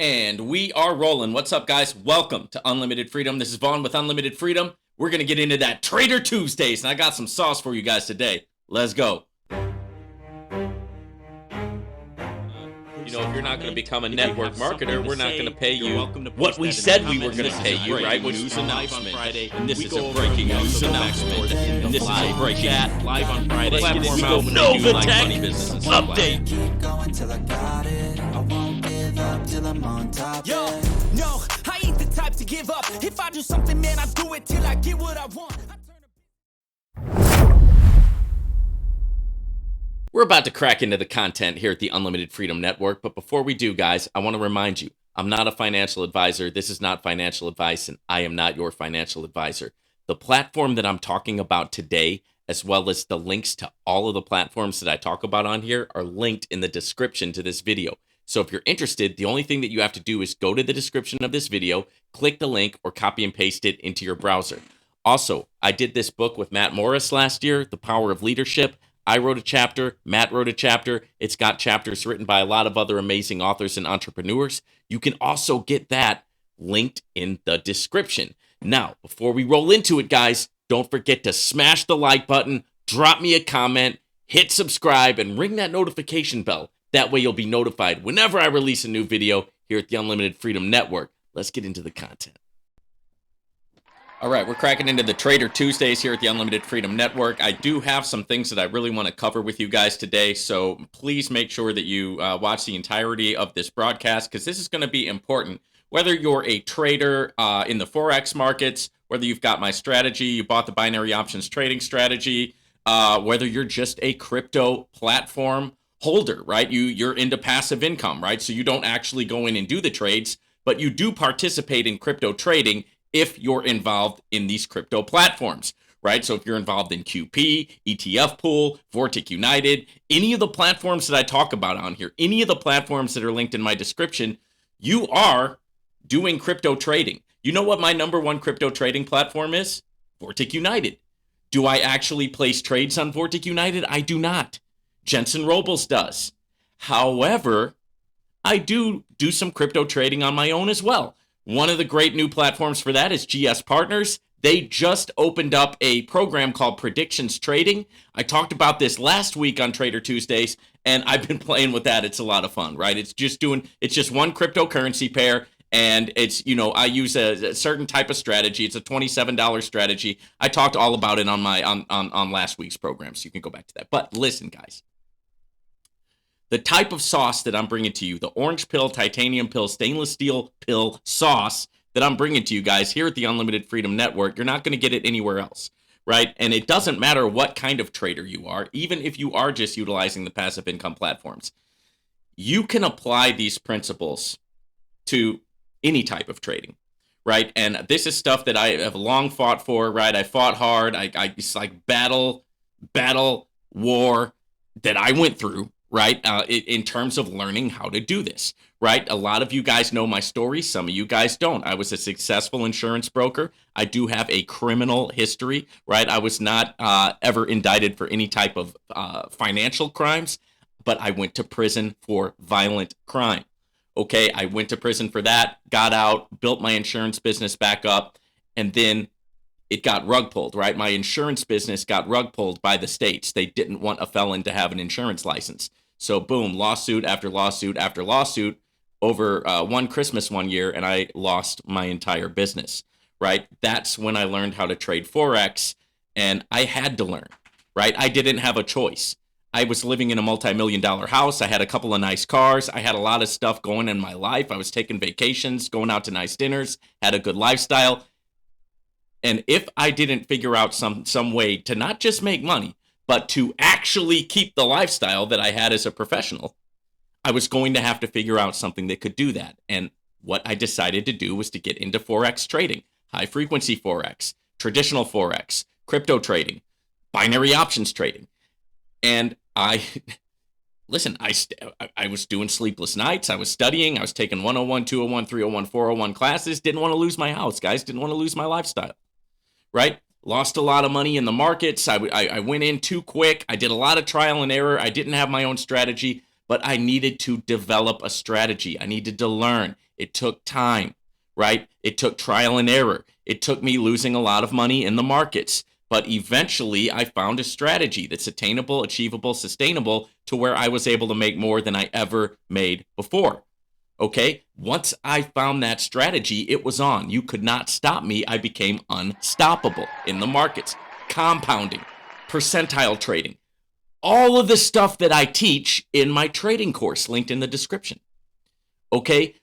And we are rolling. What's up, guys? Welcome to Unlimited Freedom. This is Vaughn with Unlimited Freedom. We're going to get into that Trader Tuesdays, and I got some sauce for you guys today. Let's go. You know, if you're not going to become a network marketer, we're not going to pay you what we said we were going to pay you, right? News announcement. And this is a breaking news announcement. And this is a breaking chat live on Friday. Novatech update. Keep going till I got it. I won't give up till I'm on top. Yo, no, I ain't the type to give up. If I do something, man, I do it till I get what I want. We're about to crack into the content here at the Unlimited Freedom Network, but before we do, guys, I want to remind you, I'm not a financial advisor. This is not financial advice, and I am not your financial advisor. The platform that I'm talking about today, as well as the links to all of the platforms that I talk about on here, are linked in the description to this video. So if you're interested, the only thing that you have to do is go to the description of this video, click the link, or copy and paste it into your browser. Also, I did this book with Matt Morris last year, The Power of Leadership. I wrote a chapter, Matt wrote a chapter. It's got chapters written by a lot of other amazing authors and entrepreneurs. You can also get that linked in the description. Now, before we roll into it, guys, don't forget to smash the like button, drop me a comment, hit subscribe, and ring that notification bell. That way you'll be notified whenever I release a new video here at the Unlimited Freedom Network. Let's get into the content. All right, we're cracking into the Trader Tuesdays here at the Unlimited Freedom Network. I do have some things that I really want to cover with you guys today, so please make sure that you watch the entirety of this broadcast, because this is going to be important. Whether you're a trader in the Forex markets, whether you've got my strategy, you bought the binary options trading strategy, whether you're just a crypto platform holder, right? You're into passive income, right? So you don't actually go in and do the trades, but you do participate in crypto trading if you're involved in these crypto platforms, right? So if you're involved in QP, ETF Pool, Vortic United, any of the platforms that I talk about on here, any of the platforms that are linked in my description, you are doing crypto trading. You know what my number one crypto trading platform is? Vortic United. Do I actually place trades on Vortic United? I do not. Jensen Robles does. However, I do some crypto trading on my own as well. One of the great new platforms for that is GS Partners. They just opened up a program called Predictions Trading. I talked about this last week on Trader Tuesdays, and I've been playing with that. It's a lot of fun, right? It's just one cryptocurrency pair, and it's, I use a certain type of strategy. It's a $27 strategy. I talked all about it on my on last week's program, so you can go back to that. But listen, guys. The type of sauce that I'm bringing to you, the orange pill, titanium pill, stainless steel pill sauce that I'm bringing to you guys here at the Unlimited Freedom Network, you're not going to get it anywhere else, right? And it doesn't matter what kind of trader you are, even if you are just utilizing the passive income platforms. You can apply these principles to any type of trading, right? And this is stuff that I have long fought for, right? I fought hard. It's like battle, war that I went through, right? In terms of learning how to do this, right? A lot of you guys know my story. Some of you guys don't. I was a successful insurance broker. I do have a criminal history, right? I was not ever indicted for any type of financial crimes, but I went to prison for violent crime. Okay, I went to prison for that, got out, built my insurance business back up, and then it got rug pulled, right? My insurance business got rug pulled by the states. They didn't want a felon to have an insurance license. So boom, lawsuit after lawsuit after lawsuit over one Christmas one year, and I lost my entire business, right? That's when I learned how to trade Forex, and I had to learn, right? I didn't have a choice. I was living in a multi-million-dollar house. I had a couple of nice cars. I had a lot of stuff going in my life. I was taking vacations, going out to nice dinners, had a good lifestyle. And if I didn't figure out some way to not just make money, but to actually keep the lifestyle that I had as a professional, I was going to have to figure out something that could do that. And what I decided to do was to get into Forex trading, high frequency Forex, traditional Forex, crypto trading, binary options trading. And I was doing sleepless nights. I was studying. I was taking 101, 201, 301, 401 classes. Didn't want to lose my house, guys. Didn't want to lose my lifestyle, right? Lost a lot of money in the markets. I went in too quick. I did a lot of trial and error. I didn't have my own strategy. but I needed to develop a strategy. I needed to learn. It took time, right? It took trial and error. It took me losing a lot of money in the markets. But eventually, I found a strategy that's attainable, achievable, sustainable to where I was able to make more than I ever made before. Okay? Once I found that strategy, it was on. You could not stop me. I became unstoppable in the markets. Compounding, percentile trading, all of the stuff that I teach in my trading course linked in the description. Okay?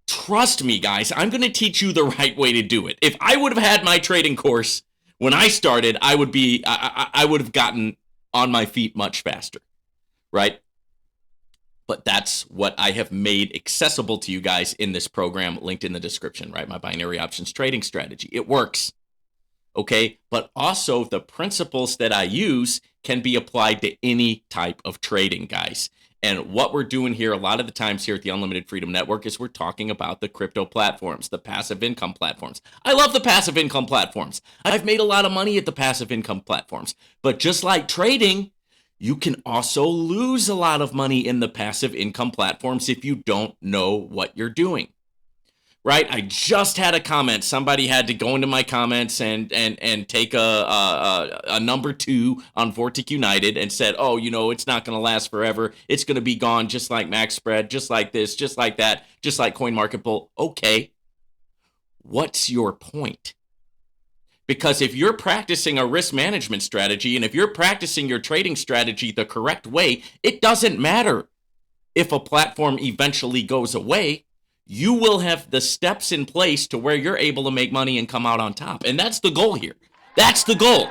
Trust me, guys, I'm going to teach you the right way to do it. If I would have had my trading course when I started, I would have gotten on my feet much faster, right? But that's what I have made accessible to you guys in this program linked in the description, right? My binary options trading strategy. It works, okay? But also the principles that I use can be applied to any type of trading, guys. And what we're doing here a lot of the times here at the Unlimited Freedom Network is we're talking about the crypto platforms, the passive income platforms. I love the passive income platforms. I've made a lot of money at the passive income platforms. But just like trading, you can also lose a lot of money in the passive income platforms if you don't know what you're doing. Right? I just had a comment. Somebody had to go into my comments and take a number 2 on Vortic United and said, oh, you know, it's not going to last forever. It's going to be gone just like Max Spread, just like this, just like that, just like CoinMarketCap. Okay. What's your point? Because if you're practicing a risk management strategy and if you're practicing your trading strategy the correct way, it doesn't matter if a platform eventually goes away. You will have the steps in place to where you're able to make money and come out on top. And that's the goal here. That's the goal,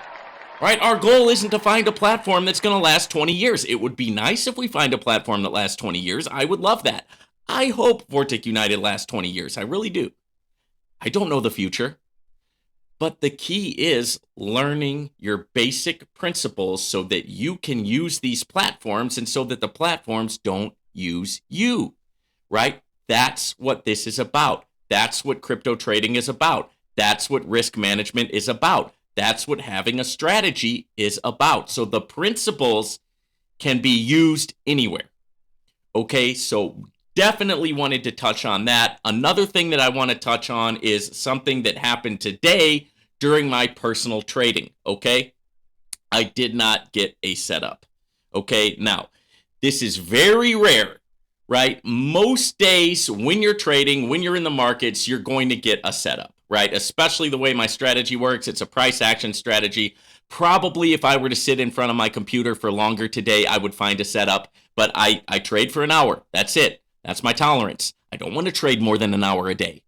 right? Our goal isn't to find a platform that's going to last 20 years. It would be nice if we find a platform that lasts 20 years. I would love that. I hope Vortic United lasts 20 years. I really do. I don't know the future. But the key is learning your basic principles so that you can use these platforms and so that the platforms don't use you, right? That's what this is about. That's what crypto trading is about. That's what risk management is about. That's what having a strategy is about. So the principles can be used anywhere. Okay, so definitely wanted to touch on that. Another thing that I want to touch on is something that happened today during my personal trading. Okay, I did not get a setup. Okay, now this is very rare. Right? Most days when you're trading, when you're in the markets, you're going to get a setup, right? Especially the way my strategy works. It's a price action strategy. Probably if I were to sit in front of my computer for longer today, I would find a setup, but I trade for an hour. That's it. That's my tolerance. I don't want to trade more than an hour a day,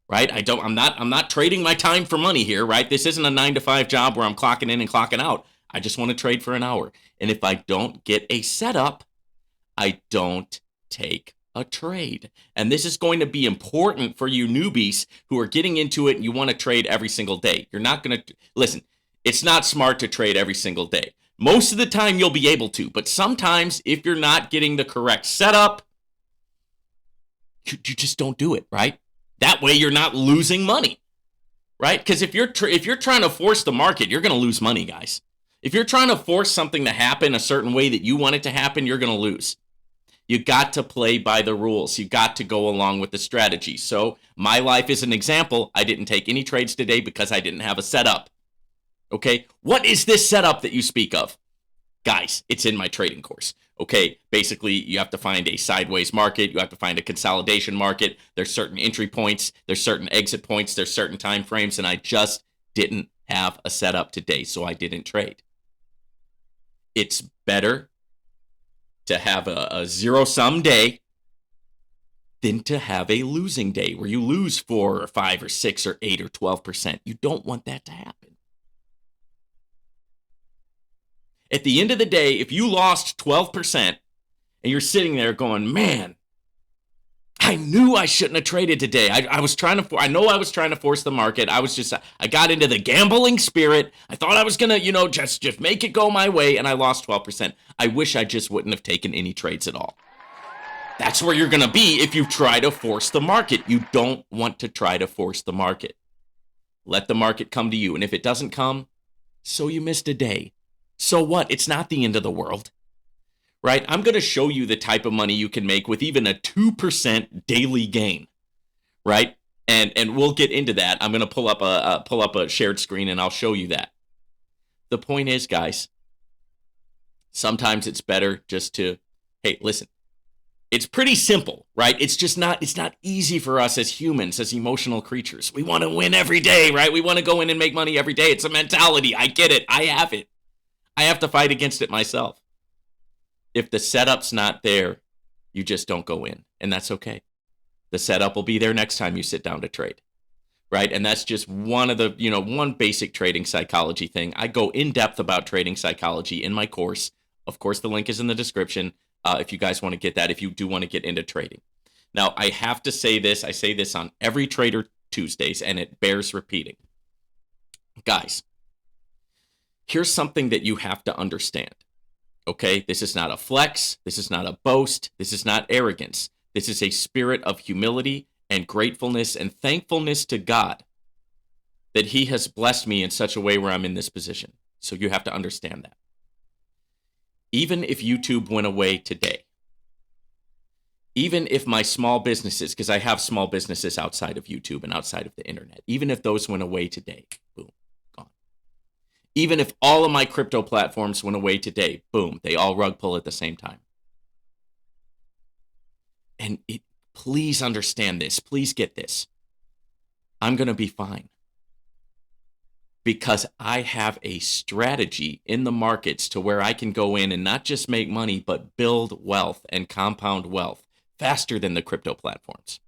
right? I'm not trading my time for money here, right? This isn't a 9-to-5 job where I'm clocking in and clocking out. I just want to trade for an hour. And if I don't get a setup, I don't take a trade. And this is going to be important for you newbies who are getting into it and you want to trade every single day. You're not going to listen. It's not smart to trade every single day. Most of the time you'll be able to, but sometimes if you're not getting the correct setup, you just don't do it, right? That way you're not losing money, right? Because if you're trying to force the market, you're going to lose money, guys. If you're trying to force something to happen a certain way that you want it to happen, you're going to lose. You got to play by the rules. You got to go along with the strategy. So my life is an example. I didn't take any trades today because I didn't have a setup. Okay, what is this setup that you speak of? Guys, it's in my trading course. Okay, basically you have to find a sideways market. You have to find a consolidation market. There's certain entry points. There's certain exit points. There's certain time frames. And I just didn't have a setup today, so I didn't trade. It's better to have a zero-sum day than to have a losing day where you lose 4 or 5 or 6 or 8 or 12%. You don't want that to happen. At the end of the day, if you lost 12% and you're sitting there going, man, I knew I shouldn't have traded today. I was trying to, I know I was trying to force the market. I got into the gambling spirit. I thought I was going to, just make it go my way. And I lost 12%. I wish I just wouldn't have taken any trades at all. That's where you're going to be if you try to force the market. You don't want to try to force the market. Let the market come to you. And if it doesn't come, so you missed a day. So what? It's not the end of the world. right? I'm going to show you the type of money you can make with even a 2% daily gain, right? And we'll get into that. I'm going to pull up a shared screen and I'll show you that. The point is, guys, sometimes it's better just to, hey, listen, it's pretty simple, right? It's not easy for us as humans, as emotional creatures. We want to win every day, right? We want to go in and make money every day. It's a mentality. I get it. I have it. I have to fight against it myself. If the setup's not there, you just don't go in, and that's okay. The setup will be there next time you sit down to trade, right? And that's just one of the, one basic trading psychology thing. I go in depth about trading psychology in my course. Of course, the link is in the description if you guys want to get that, if you do want to get into trading. Now, I have to say this. I say this on every Trader Tuesdays, and it bears repeating. Guys, here's something that you have to understand. Okay, this is not a flex. This is not a boast. This is not arrogance. This is a spirit of humility and gratefulness and thankfulness to God that he has blessed me in such a way where I'm in this position. So you have to understand that. Even if YouTube went away today, even if my small businesses, because I have small businesses outside of YouTube and outside of the internet, even if those went away today, boom, gone. Even if all of my crypto platforms went away today, boom, they all rug pull at the same time. And please understand this. Please get this. I'm going to be fine. Because I have a strategy in the markets to where I can go in and not just make money, but build wealth and compound wealth faster than the crypto platforms.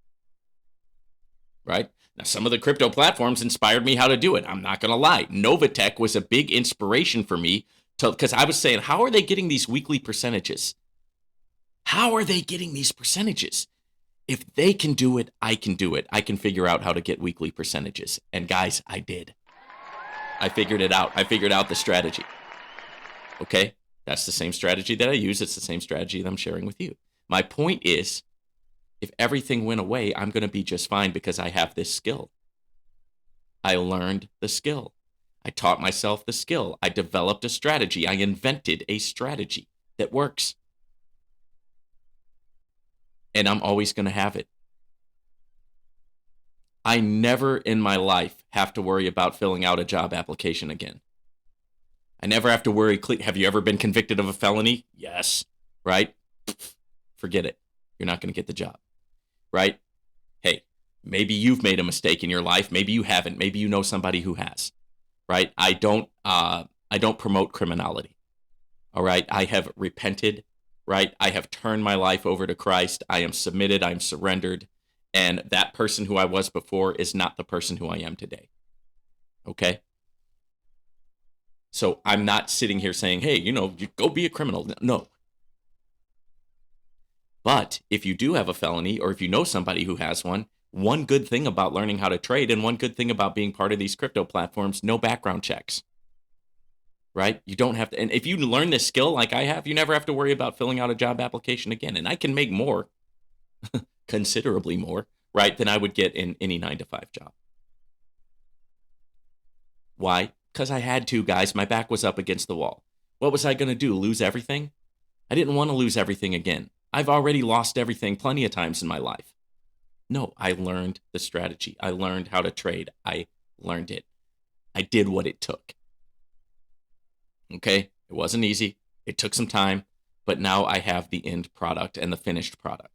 Right? Now, some of the crypto platforms inspired me how to do it. I'm not going to lie. Novatech was a big inspiration for me because I was saying, how are they getting these weekly percentages? How are they getting these percentages? If they can do it, I can do it. I can figure out how to get weekly percentages. And guys, I did. I figured it out. I figured out the strategy. Okay? That's the same strategy that I use. It's the same strategy that I'm sharing with you. My point is, if everything went away, I'm going to be just fine because I have this skill. I learned the skill. I taught myself the skill. I developed a strategy. I invented a strategy that works. And I'm always going to have it. I never in my life have to worry about filling out a job application again. I never have to worry. Have you ever been convicted of a felony? Yes. Right? Forget it. You're not going to get the job. Right? Hey, maybe you've made a mistake in your life. Maybe you haven't. Maybe you know somebody who has. Right? I don't promote criminality. All right? I have repented. Right? I have turned my life over to Christ. I am submitted. I'm surrendered. And that person who I was before is not the person who I am today. Okay? So I'm not sitting here saying, hey, you go be a criminal. No. But if you do have a felony or if you know somebody who has one good thing about learning how to trade and one good thing about being part of these crypto platforms, no background checks. Right? You don't have to. And if you learn this skill like I have, you never have to worry about filling out a job application again. And I can make more. Considerably more, right, than I would get in any 9-to-5 job. Why? Because I had to, guys. My back was up against the wall. What was I going to do? Lose everything? I didn't want to lose everything again. I've already lost everything plenty of times in my life. No, I learned the strategy. I learned how to trade. I learned it. I did what it took. Okay? It wasn't easy. It took some time. But now I have the end product and the finished product.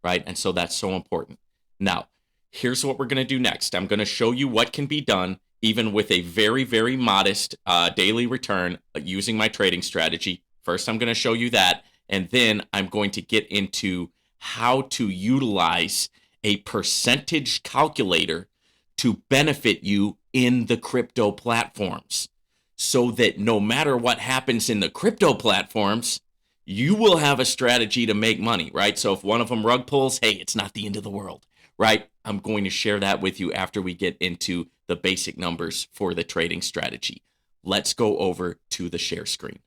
Right? And so that's so important. Now, here's what we're going to do next. I'm going to show you what can be done even with a very, very modest daily return using my trading strategy. First, I'm going to show you that. And then I'm going to get into how to utilize a percentage calculator to benefit you in the crypto platforms so that no matter what happens in the crypto platforms, you will have a strategy to make money, right? So if one of them rug pulls, hey, it's not the end of the world, right? I'm going to share that with you after we get into the basic numbers for the trading strategy. Let's go over to the share screen.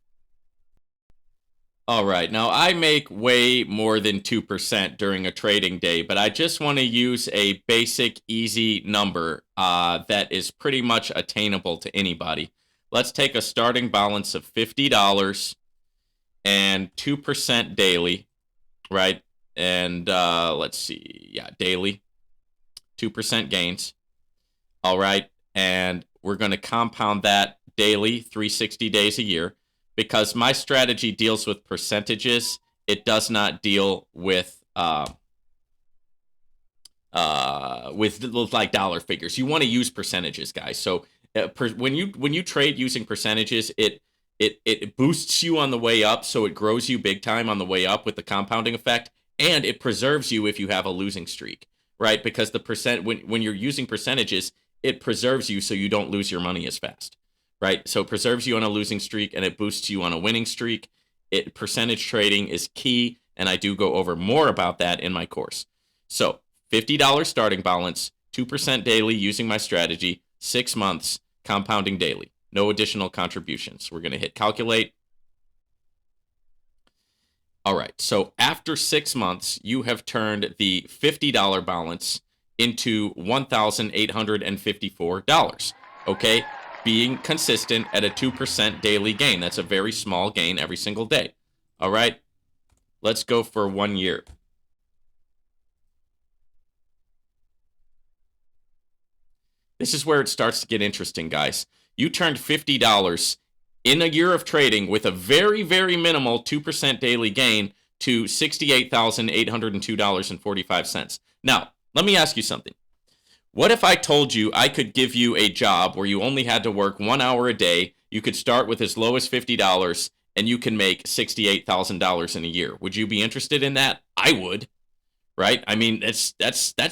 All right, now I make way more than 2% during a trading day, but I just want to use a basic, easy number that is pretty much attainable to anybody. Let's take a starting balance of $50. and 2% daily, right? And let's see, yeah, daily, 2% gains. All right, and we're going to compound that daily, 360 days a year, because my strategy deals with percentages. It does not deal with like dollar figures. You want to use percentages, guys. So when you trade using percentages, it boosts you on the way up, so it grows you big time on the way up with the compounding effect, and it preserves you if you have a losing streak, right? Because the percent when you're using percentages, it preserves you so you don't lose your money as fast, right? So it preserves you on a losing streak and it boosts you on a winning streak. Percentage trading is key, and I do go over more about that in my course. So $50 starting balance, 2% daily using my strategy, 6 months compounding daily. No additional contributions. We're going to hit calculate. All right, so after 6 months, you have turned the $50 balance into $1,854, okay? Being consistent at a 2% daily gain. That's a very small gain every single day. All right, let's go for 1 year. This is where it starts to get interesting, guys. You turned $50 in a year of trading with a very, very minimal 2% daily gain to $68,802.45. Now, let me ask you something. What if I told you I could give you a job where you only had to work 1 hour a day, you could start with as low as $50, and you can make $68,000 in a year? Would you be interested in that? I would, right? I mean, that's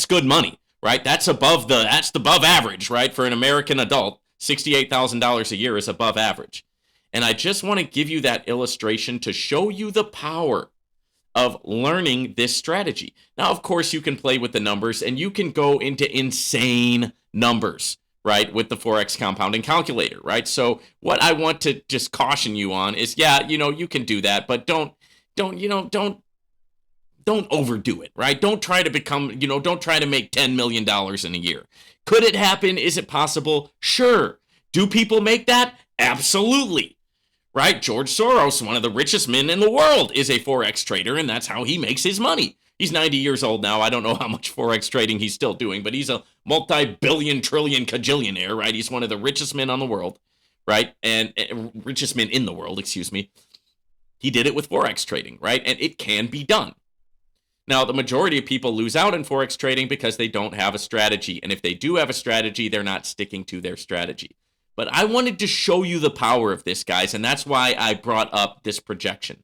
good money, right? That's above average, right? For an American adult, $68,000 a year is above average. And I just want to give you that illustration to show you the power of learning this strategy. Now, of course, you can play with the numbers and you can go into insane numbers, right, with the Forex compounding calculator, right? So what I want to just caution you on is, yeah, you can do that, but don't overdo it, right? Don't try to don't try to make $10 million in a year. Could it happen? Is it possible? Sure. Do people make that? Absolutely. Right? George Soros, one of the richest men in the world, is a Forex trader, and that's how he makes his money. He's 90 years old now. I don't know how much Forex trading he's still doing, but he's a multi-billion, trillion, cajillionaire, right? He's one of the richest men on the world, right? And richest men in the world, excuse me. He did it with Forex trading, right? And it can be done. Now, the majority of people lose out in Forex trading because they don't have a strategy. And if they do have a strategy, they're not sticking to their strategy. But I wanted to show you the power of this, guys, and that's why I brought up this projection.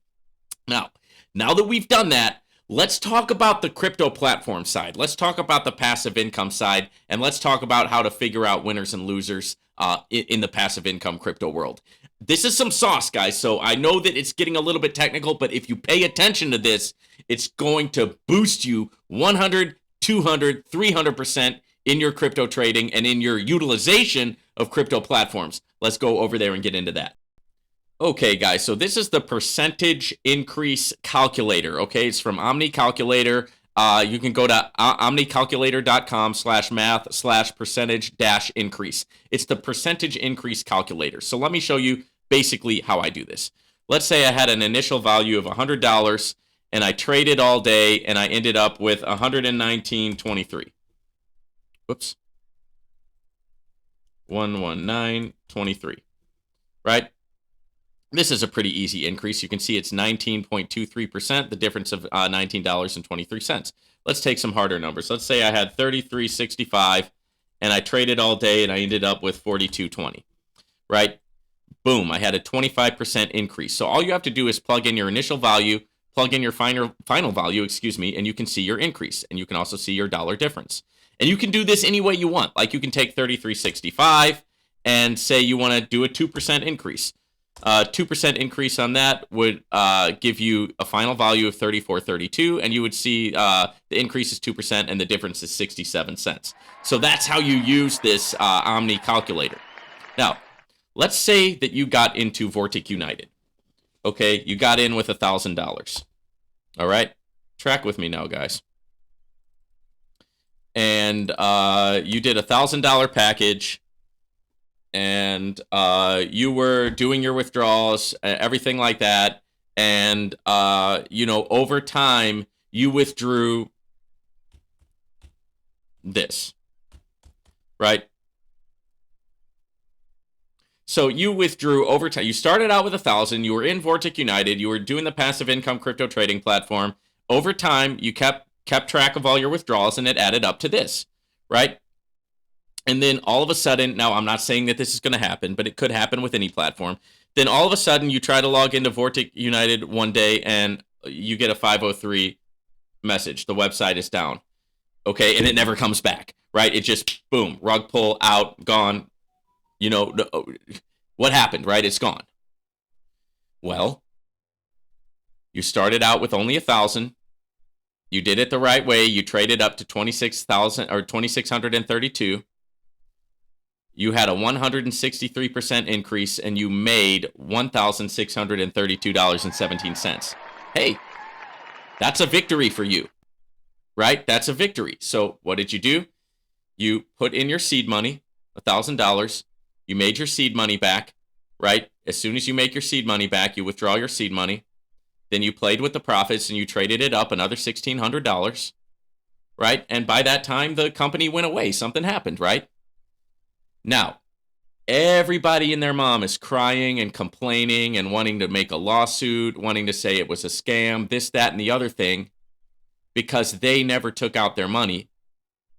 Now that we've done that, let's talk about the crypto platform side. Let's talk about the passive income side, and let's talk about how to figure out winners and losers in the passive income crypto world. This is some sauce, guys, so I know that it's getting a little bit technical, but if you pay attention to this, it's going to boost you 100, 200, 300% in your crypto trading and in your utilization of crypto platforms. Let's go over there and get into that. Okay, guys, so this is the percentage increase calculator. Okay, it's from Omni Calculator. You can go to omnicalculator.com/math/percentage-increase. It's the percentage increase calculator. So let me show you basically how I do this. Let's say I had an initial value of $100 and I traded all day and I ended up with $119.23. Whoops. 119.23, right? This is a pretty easy increase. You can see it's 19.23%, the difference of $19.23. Let's take some harder numbers. Let's say I had 33.65 and I traded all day and I ended up with 42.20, right? Boom, I had a 25% increase. So all you have to do is plug in your initial value, plug in your final value, and you can see your increase. And you can also see your dollar difference. And you can do this any way you want. Like you can take 33.65 and say you want to do a 2% increase. 2% increase on that would give you a final value of 34.32, and you would see the increase is 2% and the difference is 67 cents. So that's how you use this Omni calculator. Now, let's say that you got into Vortic United. Okay, you got in with $1,000. All right, track with me now, guys. And you did $1,000 package, and you were doing your withdrawals, everything like that, And, over time, you withdrew this, right? So you withdrew over time. You started out with 1,000. You were in Vortic United. You were doing the passive income crypto trading platform. Over time, you kept track of all your withdrawals, and it added up to this, right? And then all of a sudden, now I'm not saying that this is going to happen, but it could happen with any platform. Then all of a sudden, you try to log into Vortic United one day, and you get a 503 message. The website is down. Okay, and it never comes back, right? It just, boom, rug pull, out, gone. What happened, right? It's gone. Well, you started out with only 1,000. You did it the right way. You traded up to 26,000 or 2,632. You had a 163% increase, and you made $1,632.17. Hey, that's a victory for you, right? That's a victory. So what did you do? You put in your seed money, $1,000. You made your seed money back, right? As soon as you make your seed money back, you withdraw your seed money. Then you played with the profits and you traded it up another $1,600, right? And by that time, the company went away. Something happened, right? Now, everybody and their mom is crying and complaining and wanting to make a lawsuit, wanting to say it was a scam, this, that, and the other thing, because they never took out their money.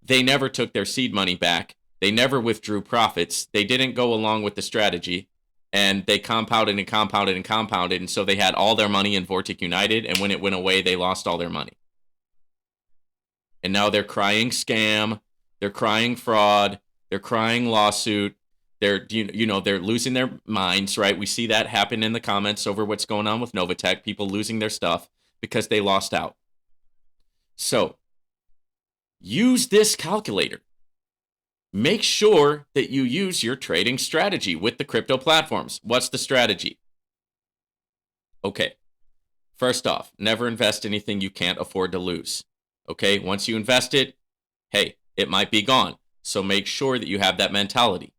They never took their seed money back. They never withdrew profits. They didn't go along with the strategy, and they compounded and compounded and compounded, and so they had all their money in Vortic United, and when it went away, they lost all their money. And now they're crying scam, they're crying fraud, they're crying lawsuit, they're losing their minds, right? We see that happen in the comments over what's going on with Novatech, people losing their stuff because they lost out. So, use this calculator. Make sure that you use your trading strategy with the crypto platforms. What's the strategy? Okay, first off, never invest anything you can't afford to lose. Okay, once you invest it, hey, it might be gone. So make sure that you have that mentality.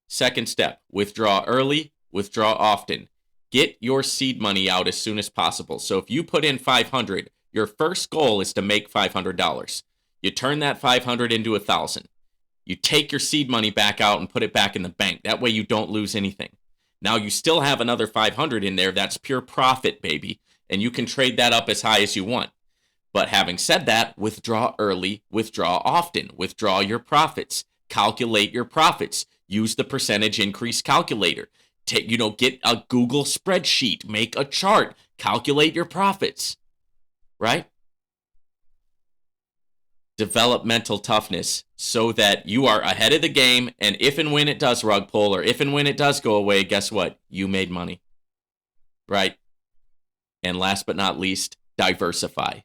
Second step, withdraw early, withdraw often. Get your seed money out as soon as possible. So if you put in 500, your first goal is to make $500. You turn that 500 into 1,000. You take your seed money back out and put it back in the bank. That way you don't lose anything. Now you still have another 500 in there. That's pure profit, baby. And you can trade that up as high as you want. But having said that, withdraw early, withdraw often, withdraw your profits, calculate your profits, use the percentage increase calculator. Get a Google spreadsheet, make a chart, calculate your profits, right? Develop mental toughness so that you are ahead of the game, and if and when it does rug pull or if and when it does go away, guess what? You made money, right? And last but not least, diversify.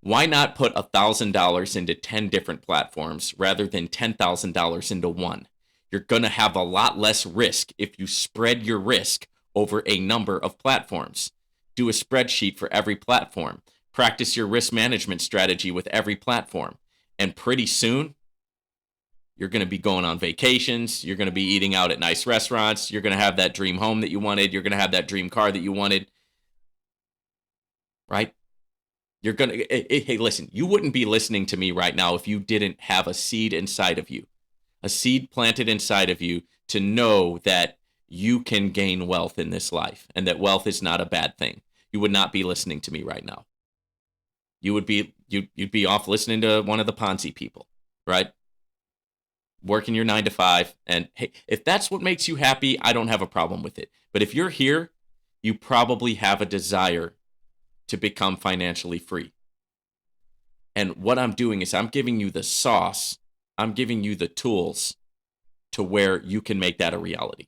Why not put $1,000 into 10 different platforms rather than $10,000 into one? You're going to have a lot less risk if you spread your risk over a number of platforms. Do a spreadsheet for every platform. Practice your risk management strategy with every platform. And pretty soon, you're going to be going on vacations. You're going to be eating out at nice restaurants. You're going to have that dream home that you wanted. You're going to have that dream car that you wanted. Right? You're going to, hey, listen, you wouldn't be listening to me right now if you didn't have a seed inside of you, a seed planted inside of you to know that you can gain wealth in this life and that wealth is not a bad thing. You would not be listening to me right now. You'd be off listening to one of the Ponzi people, right? Working your 9 to 5. And hey, if that's what makes you happy, I don't have a problem with it. But if you're here, you probably have a desire to become financially free. And what I'm doing is I'm giving you the sauce. I'm giving you the tools to where you can make that a reality.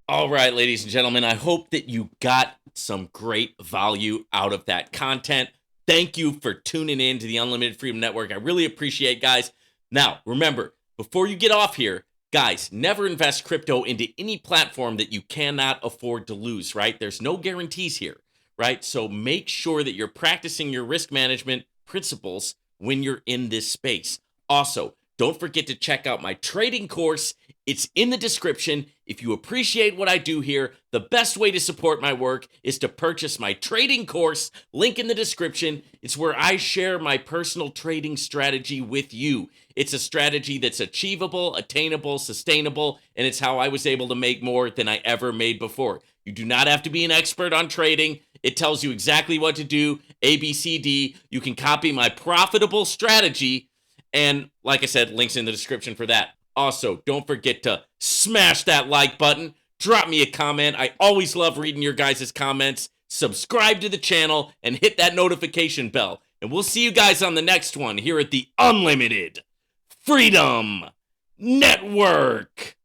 All right, ladies and gentlemen, I hope that you got some great value out of that content. Thank you for tuning in to the Unlimited Freedom Network. I really appreciate, guys. Now, remember, before you get off here, guys, never invest crypto into any platform that you cannot afford to lose, right? There's no guarantees here, right? So make sure that you're practicing your risk management principles when you're in this space. Also, Don't forget to check out my trading course. It's in the description. If you appreciate what I do here, the best way to support my work is to purchase my trading course. Link in the description. It's where I share my personal trading strategy with you. It's a strategy that's achievable, attainable, sustainable, and it's how I was able to make more than I ever made before. You do not have to be an expert on trading. It tells you exactly what to do, A, B, C, D. You can copy my profitable strategy, and like I said, links in the description for that. Also, don't forget to smash that like button. Drop me a comment. I always love reading your guys' comments. Subscribe to the channel and hit that notification bell. And we'll see you guys on the next one here at the Unlimited Freedom Network.